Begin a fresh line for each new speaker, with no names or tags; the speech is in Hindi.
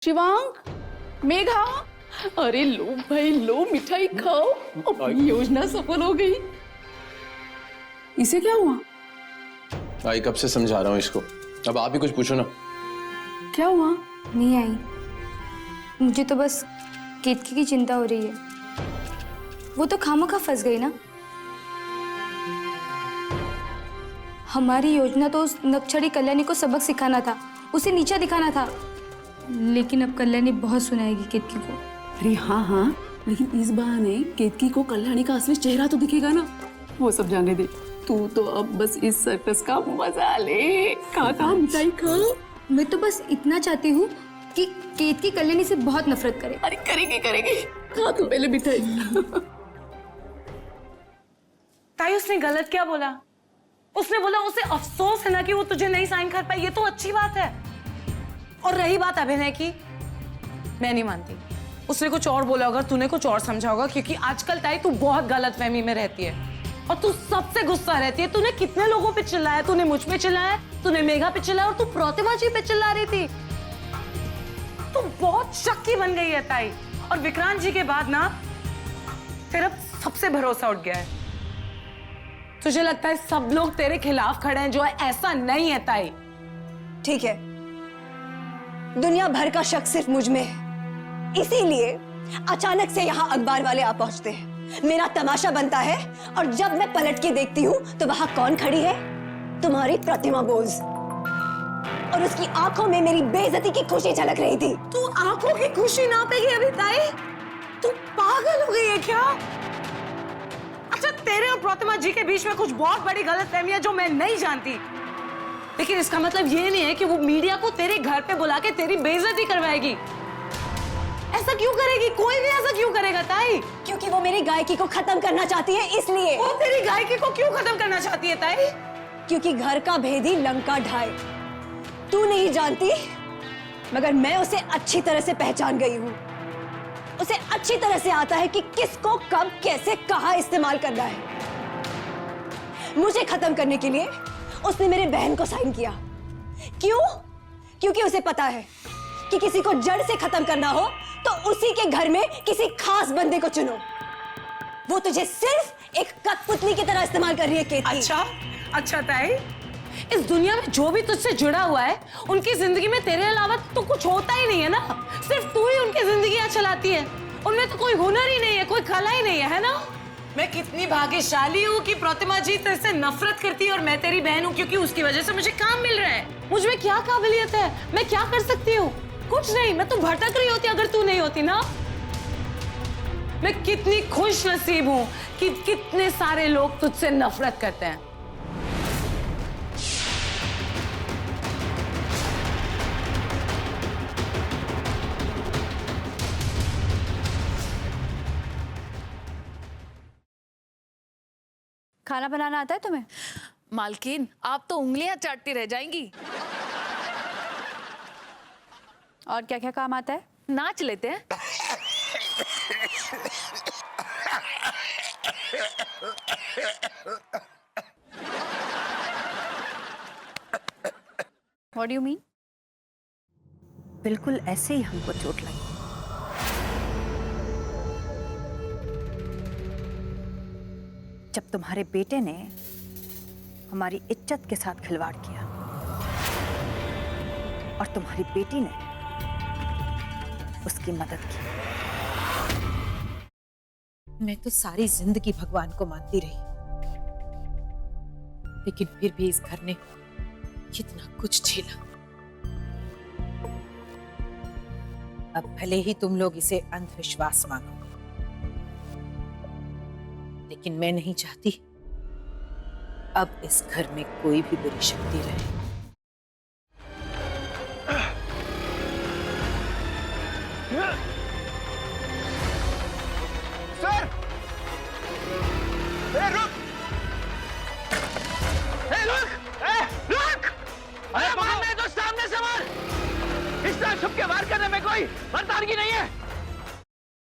शिवांग, मेघा, अरे लो भाई लो, मिठाई खाओ, अपनी योजना सफल हो गई। इसे क्या हुआ?
आई कब से समझा रहा हूँ इसको, अब आप ही कुछ पूछो ना।
क्या हुआ?
नहीं आई, मुझे तो बस केतकी की चिंता हो रही है। वो तो खामोखा फंस गई ना। हमारी योजना तो उस नक्शड़ी कल्याणी को सबक सिखाना था, उसे नीचा दिखाना था। लेकिन अब कल्याणी बहुत सुनाएगी केतकी को।
अरे हाँ हाँ, लेकिन इस बहाने केतकी को कल्याणी का असली चेहरा तो दिखेगा ना। वो सब जाने दे, तू तो अब बस इस सर्कस का मजा ले। खा मिठाई खा।
मैं तो बस इतना चाहती हूँ कि केतकी कल्याणी से बहुत नफरत करे।
अरे करेगी, खा तू पहले मिठाई।
ताई उसने गलत क्या बोला? उसने बोला उसे अफसोस है ना कि वो तुझे नहीं साइन कर पाई, ये तो अच्छी बात है। और रही बात अभिनय की, मैं नहीं मानती। उसने कुछ और बोला होगा, तूने कुछ और समझा होगा, क्योंकि आजकल ताई तू बहुत गलतफहमी में रहती है और तू सबसे गुस्सा रहती है। तूने कितने लोगों पे चिल्लाया? तूने मुझ पे चिल्लाया, तूने मेघा पे चिल्लाया और तू प्रतिभा जी पे चिल्ला रही थी। तू बहुत शक्की बन गई है ताई। और विक्रांत जी के बाद ना तेरा सबसे भरोसा उठ गया है। तुझे लगता है सब लोग तेरे खिलाफ खड़े हैं, जो है ऐसा नहीं है ताई।
ठीक है, दुनिया भर का शक सिर्फ मुझ में है, इसीलिए अचानक से यहाँ अखबार वाले आ पहुंचते हैं, मेरा तमाशा बनता है। और जब मैं पलट के देखती हूँ तो वहां कौन खड़ी है? तुम्हारी प्रतिमा बोस। और उसकी आंखों में मेरी बेइज्जती की खुशी झलक रही थी।
तू आंखों की खुशी ना पेगी अभी ताई? तू पागल हो गई है क्या? अच्छा, तेरे और प्रतिमा जी के बीच में कुछ बहुत बड़ी गलतफहमी है जो मैं नहीं जानती, लेकिन इसका मतलब ये नहीं है कि वो मीडिया को तेरे घर पे बुला के तेरी बेइज्जती करवाएगी। ऐसा क्यों करेगी? कोई भी ऐसा क्यों करेगा ताई?
क्योंकि वो मेरी गायकी को खत्म करना चाहती है, इसलिए।
वो तेरी गायकी को क्यों खत्म करना चाहती है ताई?
क्योंकि घर का भेदी लंका ढाए। तू नहीं जानती, मगर मैं उसे अच्छी तरह से पहचान गई हूँ। उसे अच्छी तरह से आता है कि किसको कब कैसे कहाँ इस्तेमाल करना है। मुझे खत्म करने के लिए उसने मेरे बहन को साइन किया। क्यों? क्योंकि उसे पता है कि किसी को जड़ से खत्म करना हो तो उसी के घर में किसी खास बंदे को चुनो। वो तुझे सिर्फ एक कठपुतली की तरह इस्तेमाल कर रही है केतकी।
अच्छा ताई, इस दुनिया में जो भी तुझसे जुड़ा हुआ है, उनकी जिंदगी में तेरे अलावा तो कुछ होता ही नहीं है ना। सिर्फ तू ही उनकी जिंदगियां चलाती है। उनमें तो कोई हुनर ही नहीं है, कोई कला ही नहीं है ना? मैं कितनी भाग्यशाली हूँ कि प्रतिमा जी तेरे से नफरत करती है और मैं तेरी बहन हूँ, क्योंकि उसकी वजह से मुझे काम मिल रहा है। मुझ में क्या काबिलियत है? मैं क्या कर सकती हूँ? कुछ नहीं। मैं तो भटक रही होती अगर तू नहीं होती ना। मैं कितनी खुश नसीब हूँ कि कितने सारे लोग तुझसे नफरत करते हैं।
खाना बनाना आता है तुम्हें?
मालकिन, आप तो उंगलियां चाटती रह जाएंगी।
और क्या क्या काम आता है?
नाच लेते हैं।
What do you mean?
बिल्कुल ऐसे ही हमको चोट लगी। जब तुम्हारे बेटे ने हमारी इज्जत के साथ खिलवाड़ किया और तुम्हारी बेटी ने उसकी मदद की।
मैं तो सारी जिंदगी भगवान को मानती रही, लेकिन फिर भी इस घर ने कितना कुछ झेला। अब भले ही तुम लोग इसे अंधविश्वास मानो, लेकिन मैं नहीं चाहती अब इस घर में कोई भी बुरी शक्ति रहे।